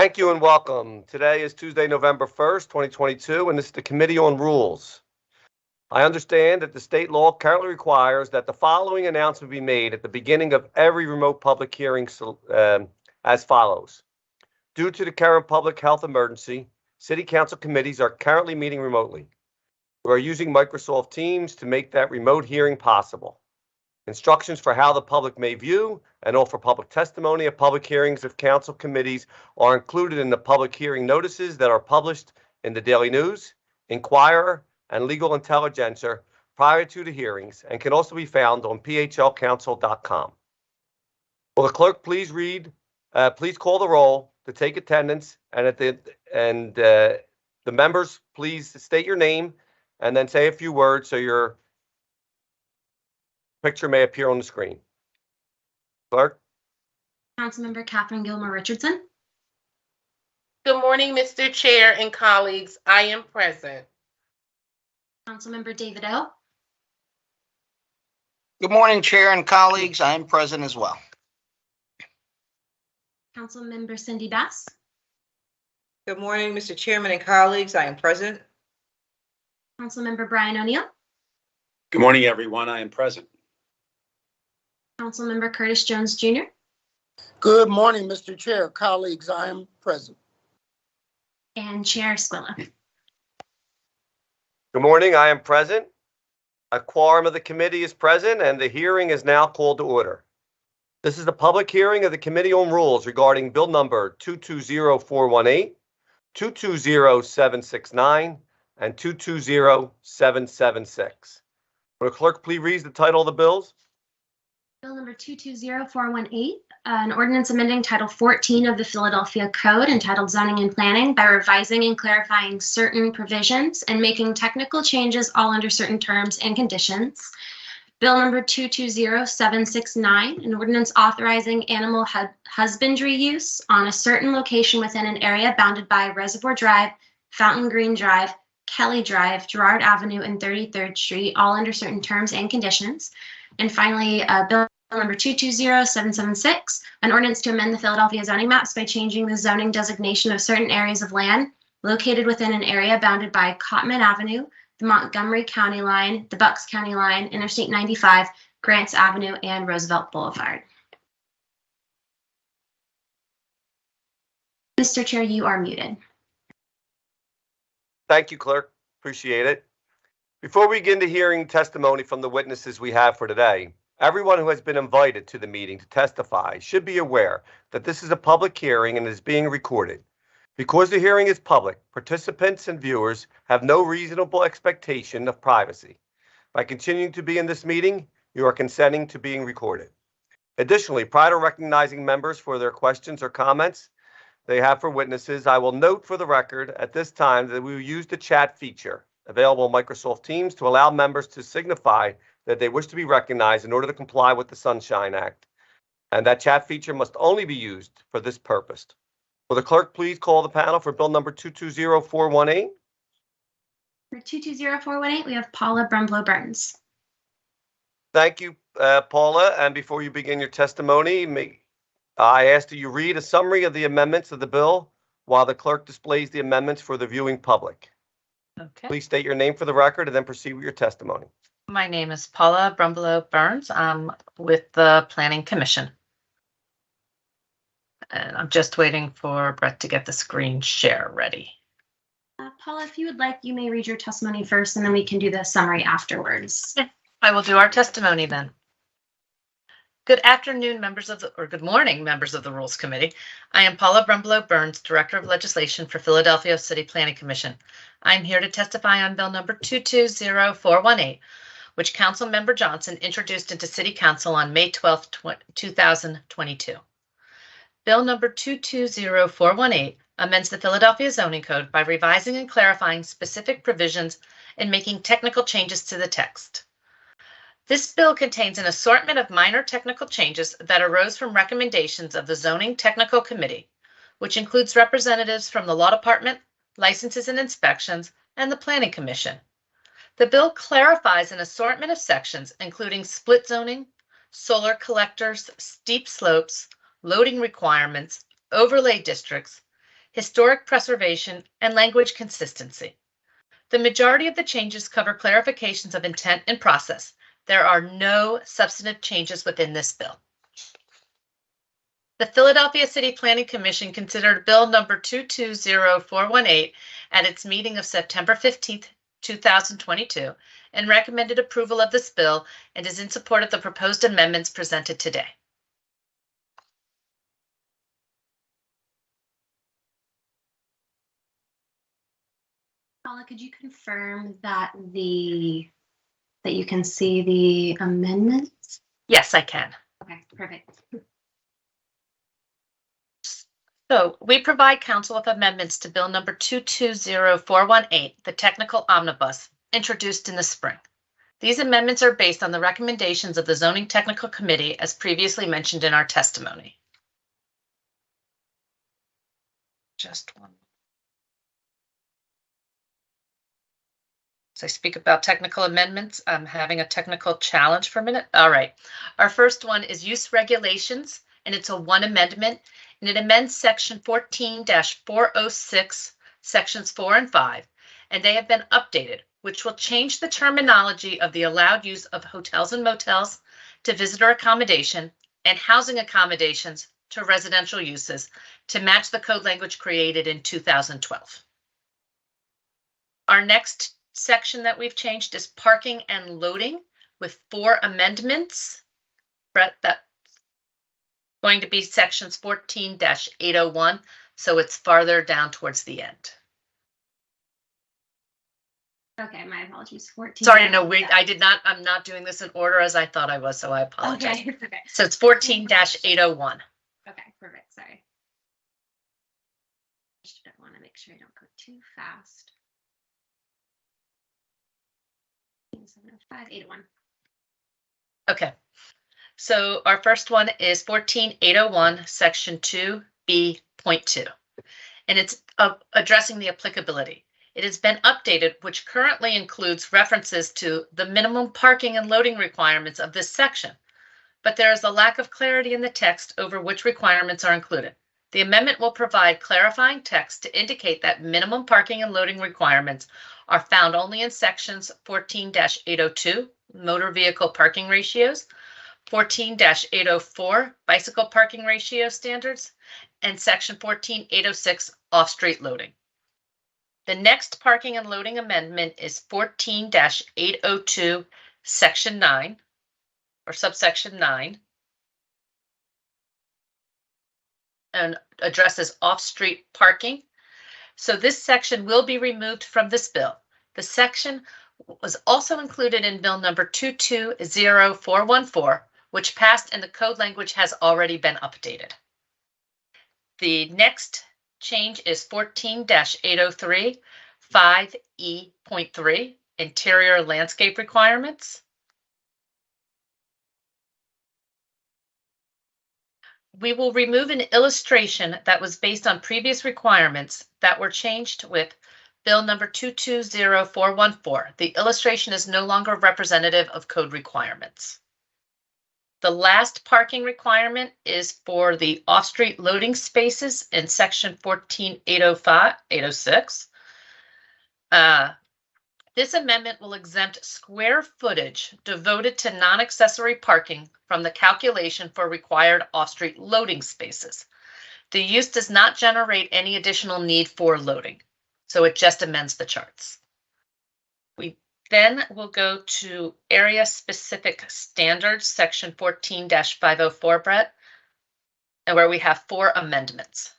Thank you and welcome. Today is Tuesday, November 1st, 2022, and this is the Committee on Rules. I understand that the state law currently requires that the following announcement be made at the beginning of every remote public hearing as follows. Due to the current public health emergency, City Council committees are currently meeting remotely. We are using Microsoft Teams to make that remote hearing possible. Instructions for how the public may view and offer public testimony at public hearings of council committees are included in the public hearing notices that are published in the Daily News, Inquirer, and Legal Intelligencer prior to the hearings and can also be found on phlcouncil.com. Will the clerk please call the roll to take attendance, and the members please state your name and then say a few words so your picture may appear on the screen. Clerk. Councilmember Catherine Gilmore Richardson. Good morning, Mr. Chair and colleagues. I am present. Councilmember David O. Good morning, Chair and colleagues. I am present as well. Councilmember Cindy Bass. Good morning, Mr. Chairman and colleagues. I am present. Councilmember Brian O'Neill. Good morning, everyone. I am present. Councilmember Curtis Jones Jr. Good morning, Mr. Chair, colleagues. I am present. And Chair Spilla. Good morning. I am present. A quorum of the committee is present, and the hearing is now called to order. This is the public hearing of the Committee on Rules regarding Bill Number 220418, 220769, and 220776. Will the clerk please read the title of the bills? Bill number 220418, an ordinance amending Title 14 of the Philadelphia Code entitled Zoning and Planning by revising and clarifying certain provisions and making technical changes all under certain terms and conditions. Bill number 220769, an ordinance authorizing animal husbandry use on a certain location within an area bounded by Reservoir Drive, Fountain Green Drive, Kelly Drive, Girard Avenue, and 33rd Street, all under certain terms and conditions. And finally, Bill number 220776, an ordinance to amend the Philadelphia zoning maps by changing the zoning designation of certain areas of land located within an area bounded by Cottman Avenue, the Montgomery County Line, the Bucks County Line, Interstate 95, Grants Avenue, and Roosevelt Boulevard. Mr. Chair, you are muted. Thank you, clerk. Appreciate it. Before we begin the hearing testimony from the witnesses we have for today, everyone who has been invited to the meeting to testify should be aware that this is a public hearing and is being recorded. Because the hearing is public, participants and viewers have no reasonable expectation of privacy. By continuing to be in this meeting, you are consenting to being recorded. Additionally, prior to recognizing members for their questions or comments they have for witnesses, I will note for the record at this time that we will use the chat feature available on Microsoft Teams to allow members to signify that they wish to be recognized in order to comply with the Sunshine Act. And that chat feature must only be used for this purpose. Will the clerk please call the panel for Bill number 220418? For 220418, we have Paula Brumlow Burns. Thank you, Paula. And before you begin your testimony, I ask that you read a summary of the amendments of the bill while the clerk displays the amendments for the viewing public. Okay. Please state your name for the record and then proceed with your testimony. My name is Paula Brumlow Burns. I'm with the Planning Commission. And I'm just waiting for Brett to get the screen share ready. Paula, if you would like, you may read your testimony first and then we can do the summary afterwards. I will do our testimony then. Good afternoon, good morning, members of the Rules Committee. I am Paula Brumlow Burns, Director of Legislation for Philadelphia City Planning Commission. I'm here to testify on Bill number 220418, which Councilmember Johnson introduced into City Council on May 12, 2022. Bill number 220418 amends the Philadelphia Zoning Code by revising and clarifying specific provisions and making technical changes to the text. This bill contains an assortment of minor technical changes that arose from recommendations of the Zoning Technical Committee, which includes representatives from the Law Department, Licenses and Inspections, and the Planning Commission. The bill clarifies an assortment of sections, including split zoning, solar collectors, steep slopes, loading requirements, overlay districts, historic preservation, and language consistency. The majority of the changes cover clarifications of intent and process. There are no substantive changes within this bill. The Philadelphia City Planning Commission considered Bill number 220418 at its meeting of September 15th, 2022, and recommended approval of this bill and is in support of the proposed amendments presented today. Paula, could you confirm that you can see the amendments? Yes, I can. Okay, perfect. So we provide council with amendments to Bill number 220418, the technical omnibus, introduced in the spring. These amendments are based on the recommendations of the Zoning Technical Committee as previously mentioned in our testimony. Just one. As I speak about technical amendments, I'm having a technical challenge for a minute. All right. Our first one is use regulations, and it's a one amendment, and it amends section 14-406, sections 4 and 5, and they have been updated, which will change the terminology of the allowed use of hotels and motels to visitor accommodation and housing accommodations to residential uses to match the code language created in 2012. Our next section that we've changed is parking and loading with 4 amendments. Brett, that's going to be sections 14-801, so it's farther down towards the end. Okay, my apologies. 14. Sorry, no, I'm not doing this in order as I thought I was, so I apologize. Okay, okay. So it's 14-801. Okay, perfect. Sorry. Just want to make sure I don't go too fast. 705-801. Okay. So our first one is 14-801, section 2B.2, and it's addressing the applicability. It has been updated, which currently includes references to the minimum parking and loading requirements of this section, but there is a lack of clarity in the text over which requirements are included. The amendment will provide clarifying text to indicate that minimum parking and loading requirements are found only in sections 14-802, motor vehicle parking ratios, 14-804, bicycle parking ratio standards, and section 14-806, off-street loading. The next parking and loading amendment is 14-802, section 9, or subsection 9, and addresses off-street parking. So this section will be removed from this bill. The section was also included in bill number 220414, which passed and the code language has already been updated. The next change is 14-803, 5E.3, interior landscape requirements. We will remove an illustration that was based on previous requirements that were changed with bill number 220414. The illustration is no longer representative of code requirements. The last parking requirement is for the off-street loading spaces in section 14-805-806. This amendment will exempt square footage devoted to non-accessory parking from the calculation for required off-street loading spaces. The use does not generate any additional need for loading, so it just amends the charts. We then will go to area-specific standards, section 14-504, Brett, and where we have 4 amendments.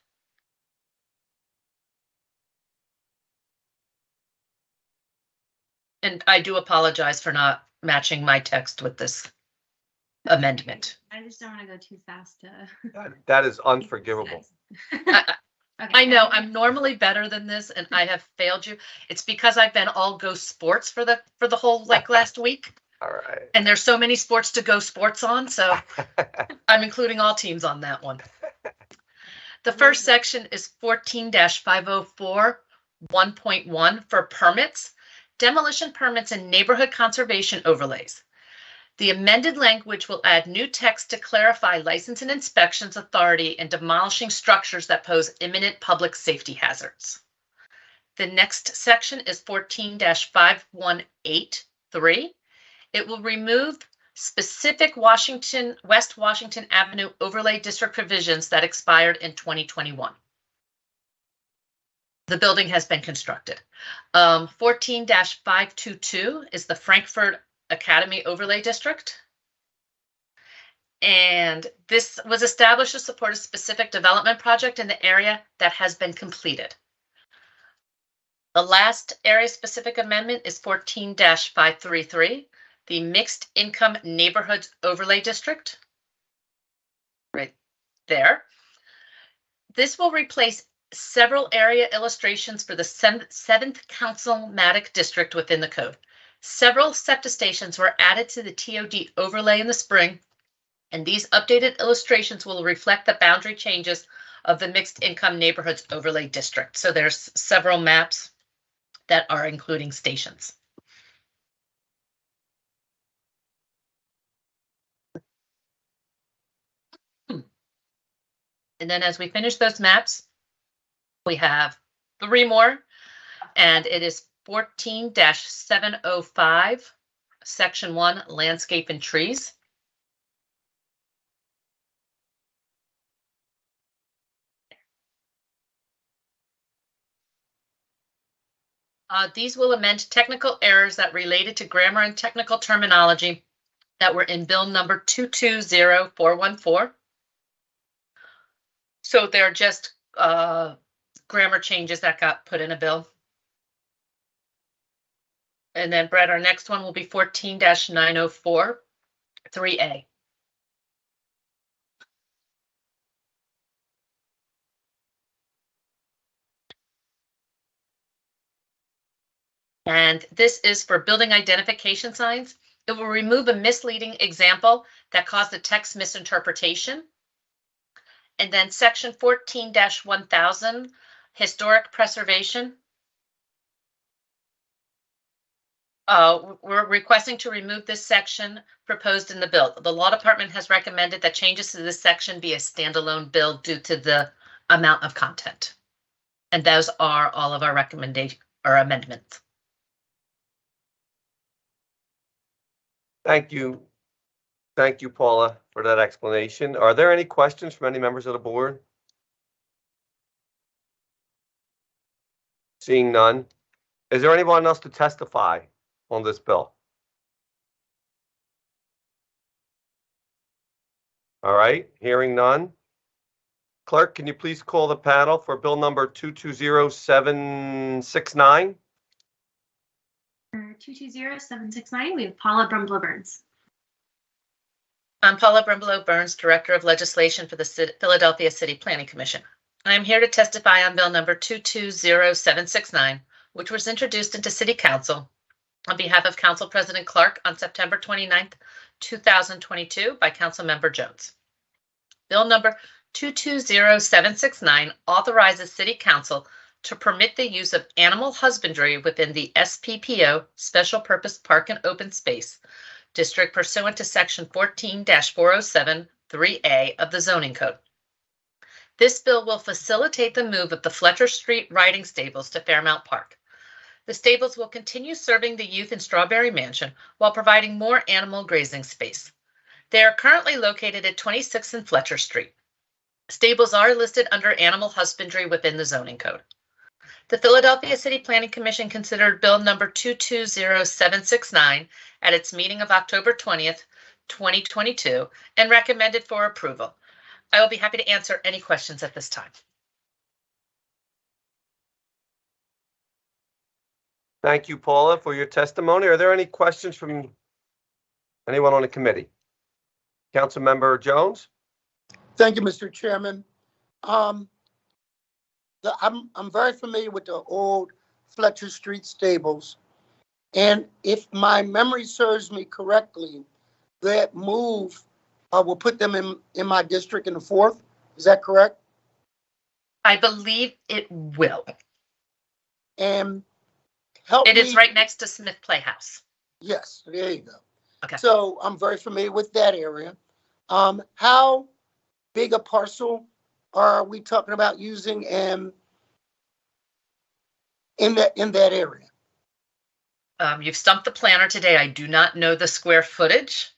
And I do apologize for not matching my text with this amendment. I just don't want to go too fast. That is unforgivable. I know I'm normally better than this, and I have failed you. It's because I've been all go sports for the whole last week. All right. And there's so many sports to go sports on, so I'm including all teams on that one. The first section is 14-504 1.1 for permits, demolition permits, and neighborhood conservation overlays. The amended language will add new text to clarify license and inspections authority in demolishing structures that pose imminent public safety hazards. The next section is 14-5183. It will remove specific West Washington Avenue overlay district provisions that expired in 2021. The building has been constructed. 14-522 is the Frankfurt Academy Overlay District. And this was established to support a specific development project in the area that has been completed. The last area-specific amendment is 14-533, the Mixed Income Neighborhoods Overlay District. Right there. This will replace several area illustrations for the 7th Councilmatic District within the code. Several SEPTA stations were added to the TOD overlay in the spring, and these updated illustrations will reflect the boundary changes of the Mixed Income Neighborhoods Overlay District. So there's several maps that are including stations. And then as we finish those maps, we have 3 more, and it is 14-705, Section 1, Landscape and Trees. These will amend technical errors that related to grammar and technical terminology that were in Bill number 220414. So they're just grammar changes that got put in a bill. And then, Brett, our next one will be 14-904, 3A. And this is for building identification signs. It will remove a misleading example that caused a text misinterpretation. And then section 14-1000, historic preservation. We're requesting to remove this section proposed in the bill. The law department has recommended that changes to this section be a standalone bill due to the amount of content. And those are all of our recommendations or amendments. Thank you. Thank you, Paula, for that explanation. Are there any questions from any members of the board? Seeing none. Is there anyone else to testify on this bill? All right, hearing none. Clerk, can you please call the panel for bill number 220769? 220769, we have Paula Brumblow-Burns. I'm Paula Brumblow-Burns, Director of Legislation for the Philadelphia City Planning Commission. I am here to testify on bill number 220769, which was introduced into City Council on behalf of Council President Clark on September 29th, 2022 by Councilmember Jones. Bill number 220769 authorizes City Council to permit the use of animal husbandry within the SPPO, Special Purpose Park and Open Space District pursuant to Section 14-407 3A of the Zoning Code. This bill will facilitate the move of the Fletcher Street riding stables to Fairmount Park. The stables will continue serving the youth in Strawberry Mansion while providing more animal grazing space. They are currently located at 26th and Fletcher Street. Stables are listed under animal husbandry within the Zoning Code. The Philadelphia City Planning Commission considered bill number 220769 at its meeting of October 20th, 2022, and recommended for approval. I will be happy to answer any questions at this time. Thank you, Paula, for your testimony. Are there any questions from anyone on the committee? Councilmember Jones? Thank you, Mr. Chairman. I'm very familiar with the old Fletcher Street stables. And if my memory serves me correctly, that move will put them in my district in the 4th. Is that correct? I believe it will. And help me. It is right next to Smith Playhouse. Yes, there you go. Okay. So I'm very familiar with that area. How big a parcel are we talking about using in that area? You've stumped the planner today. I do not know the square footage,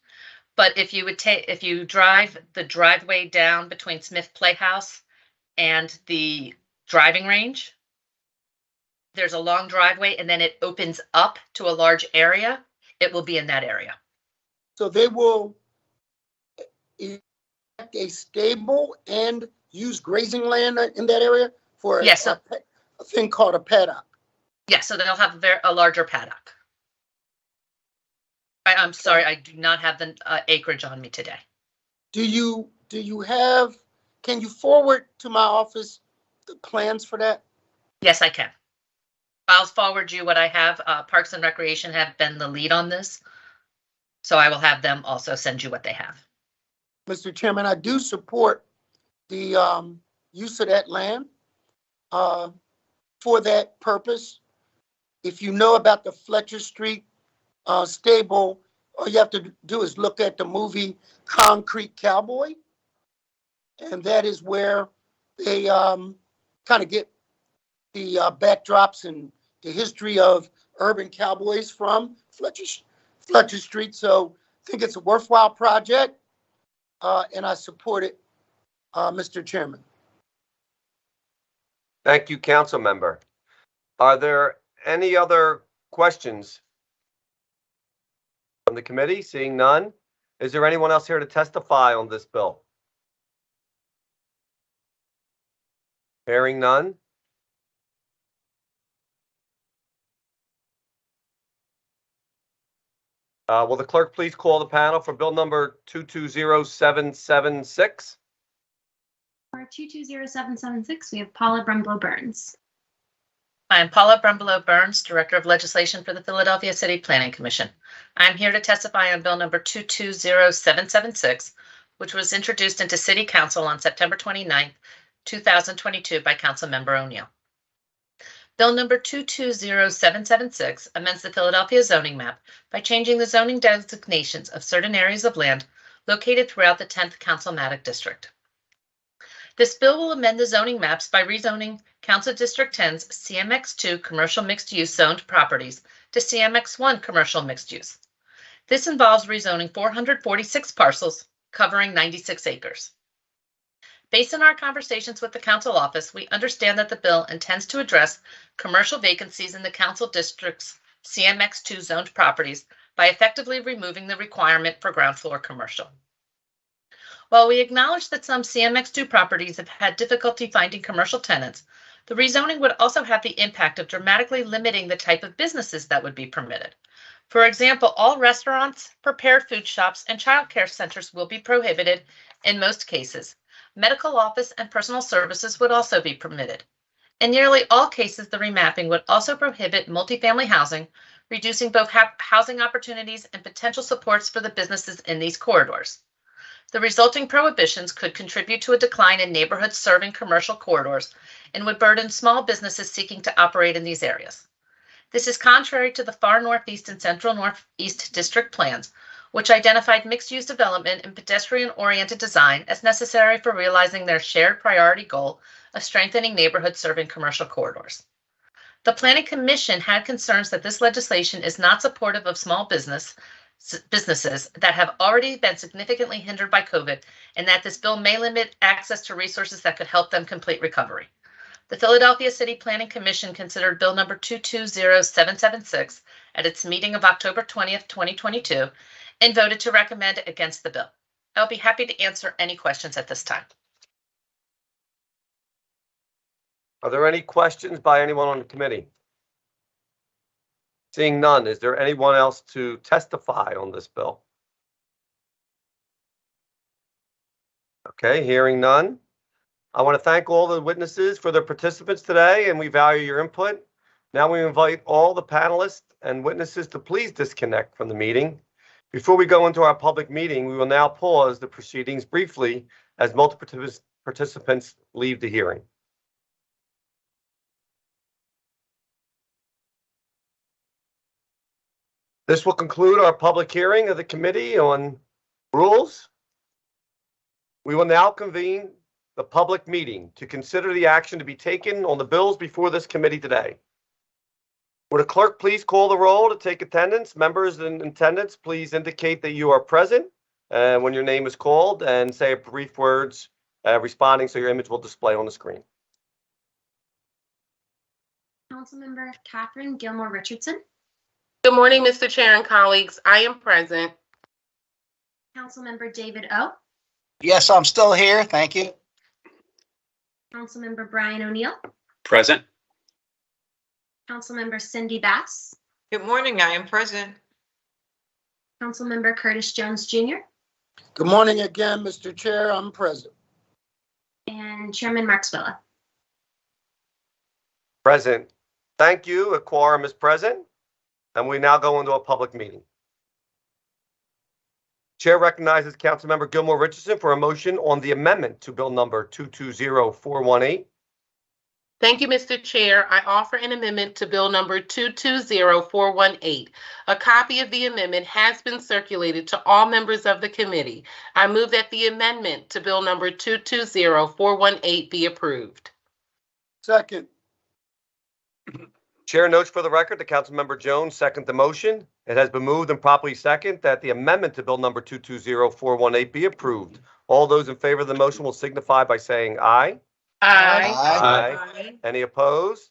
but if you drive the driveway down between Smith Playhouse and the driving range, there's a long driveway and then it opens up to a large area. It will be in that area. So they will erect a stable and use grazing land in that area for Yes. a thing called a paddock. Yeah, so they'll have a larger paddock. I'm sorry, I do not have the acreage on me today. Do you have, can you forward to my office the plans for that? Yes, I can. I'll forward you what I have. Parks and Recreation have been the lead on this, so I will have them also send you what they have. Mr. Chairman, I do support the use of that land for that purpose. If you know about the Fletcher Street stable, all you have to do is look at the movie Concrete Cowboy, and that is where they kind of get the backdrops and the history of urban cowboys from Fletcher Street. So I think it's a worthwhile project, and I support it, Mr. Chairman. Thank you, council member. Are there any other questions from the committee? Seeing none. Is there anyone else here to testify on this bill? Hearing none. Will the clerk please call the panel for bill number 220776? For 220776, we have Paula Brumlow Burns. I am Paula Brumlow Burns, Director of Legislation for the Philadelphia City Planning Commission. I am here to testify on bill number 220776, which was introduced into City Council on September 29th, 2022 by Councilmember O'Neill. Bill number 220776 amends the Philadelphia zoning map by changing the zoning designations of certain areas of land located throughout the 10th Councilmatic District. This bill will amend the zoning maps by rezoning Council District 10's CMX2 commercial mixed use zoned properties to CMX1 commercial mixed use. This involves rezoning 446 parcels covering 96 acres. Based on our conversations with the council office, we understand that the bill intends to address commercial vacancies in the council district's CMX2 zoned properties by effectively removing the requirement for ground floor commercial. While we acknowledge that some CMX2 properties have had difficulty finding commercial tenants, the rezoning would also have the impact of dramatically limiting the type of businesses that would be permitted. For example, all restaurants, prepared food shops, and child care centers will be prohibited in most cases. Medical office and personal services would also be permitted. In nearly all cases, the remapping would also prohibit multifamily housing, reducing both housing opportunities and potential supports for the businesses in these corridors. The resulting prohibitions could contribute to a decline in neighborhoods serving commercial corridors and would burden small businesses seeking to operate in these areas. This is contrary to the far northeast and central northeast district plans, which identified mixed-use development and pedestrian-oriented design as necessary for realizing their shared priority goal of strengthening neighborhoods serving commercial corridors. The Planning Commission had concerns that this legislation is not supportive of small businesses that have already been significantly hindered by COVID, and that this bill may limit access to resources that could help them complete recovery. The Philadelphia City Planning Commission considered bill number 220776 at its meeting of October 20th, 2022, and voted to recommend against the bill. I'll be happy to answer any questions at this time. Are there any questions by anyone on the committee? Seeing none, is there anyone else to testify on this bill? Okay, hearing none. I want to thank all the witnesses for their participants today, and we value your input. Now we invite all the panelists and witnesses to please disconnect from the meeting. Before we go into our public meeting, we will now pause the proceedings briefly as multiple participants leave the hearing. This will conclude our public hearing of the Committee on Rules. We will now convene the public meeting to consider the action to be taken on the bills before this committee today. Would the clerk please call the roll to take attendance? Members in attendance, please indicate that you are present when your name is called and say brief words responding so your image will display on the screen. Councilmember Catherine Gilmore Richardson. Good morning, Mr. Chair and colleagues. I am present. Councilmember David O. Yes, I'm still here. Thank you. Councilmember Brian O'Neill. Present. Councilmember Cindy Bass. Good morning, I am present. Councilmember Curtis Jones Jr. Good morning again, Mr. Chair. I'm present. and Chairman Mark Spilla. Present. Thank you. A quorum is present, and we now go into a public meeting. Chair recognizes Councilmember Gilmore Richardson for a motion on the amendment to Bill number 220418. Thank you, Mr. Chair. I offer an amendment to Bill number 220418. A copy of the amendment has been circulated to all members of the committee. I move that the amendment to Bill number 220418 be approved. Second. Chair notes for the record that Councilmember Jones seconded the motion. It has been moved and properly seconded that the amendment to Bill number 220418 be approved. All those in favor of the motion will signify by saying aye. Aye. Any opposed?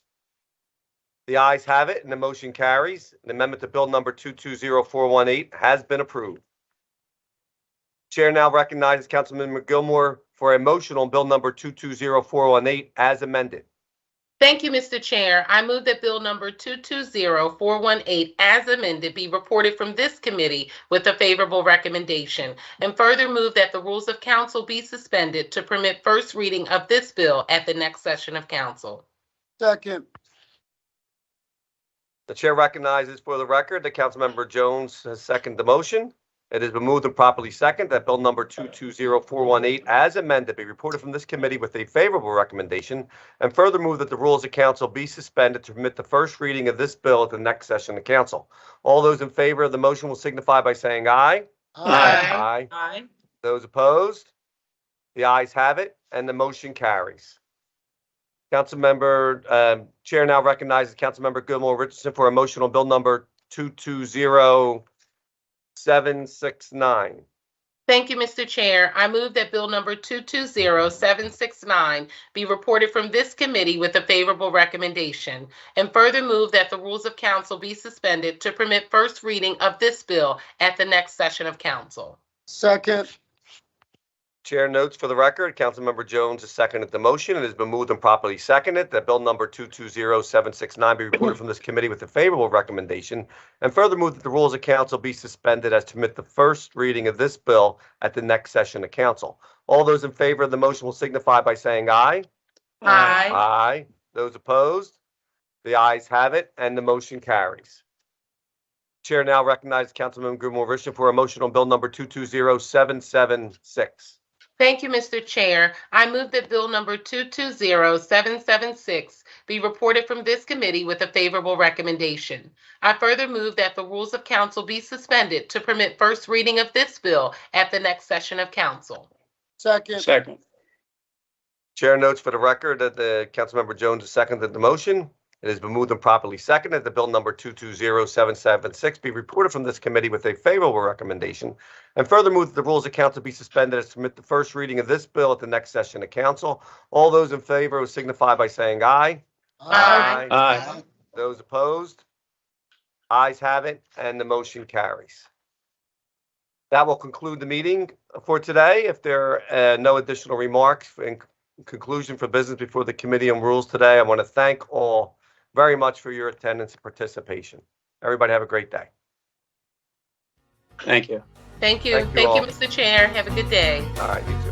The ayes have it, and the motion carries. The amendment to Bill number 220418 has been approved. Chair now recognizes Councilmember Gilmore for a motion on Bill number 220418 as amended. Thank you, Mr. Chair. I move that Bill number 220418 as amended be reported from this committee with a favorable recommendation, and further move that the rules of council be suspended to permit first reading of this bill at the next session of council. Second. The chair recognizes for the record that Councilmember Jones has seconded the motion. It has been moved and properly seconded that Bill number 220418 as amended be reported from this committee with a favorable recommendation, and further move that the rules of council be suspended to permit the first reading of this bill at the next session of council. All those in favor of the motion will signify by saying aye. Aye. Aye. Those opposed? The ayes have it, and the motion carries. Councilmember, Chair now recognizes Councilmember Gilmore Richardson for a motion on Bill number 220769. Thank you, Mr. Chair. I move that Bill number 220769 be reported from this committee with a favorable recommendation, and further move that the rules of council be suspended to permit first reading of this bill at the next session of council. Second. Chair notes for the record, Councilmember Jones has seconded the motion. It has been moved and properly seconded that Bill number 220769 be reported from this committee with a favorable recommendation, and further move that the rules of council be suspended as to permit the first reading of this bill at the next session of council. All those in favor of the motion will signify by saying aye. Aye. Aye. Those opposed? The ayes have it, and the motion carries. Chair now recognizes Councilmember Gilmore Richardson for a motion on Bill number 220776. Thank you, Mr. Chair. I move that Bill number 220776 be reported from this committee with a favorable recommendation. I further move that the rules of council be suspended to permit first reading of this bill at the next session of council. Second. Chair notes for the record that the Councilmember Jones has seconded the motion. It has been moved and properly seconded that Bill number 220776 be reported from this committee with a favorable recommendation, and further move that the rules of council be suspended as to permit the first reading of this bill at the next session of council. All those in favor will signify by saying aye. Aye. Aye. Those opposed? Ayes have it, and the motion carries. That will conclude the meeting for today. If there are no additional remarks in conclusion for business before the Committee on Rules today, I want to thank all very much for your attendance and participation. Everybody have a great day. Thank you. Thank you. Thank you all. Mr. Chair. Have a good day. All right, you too.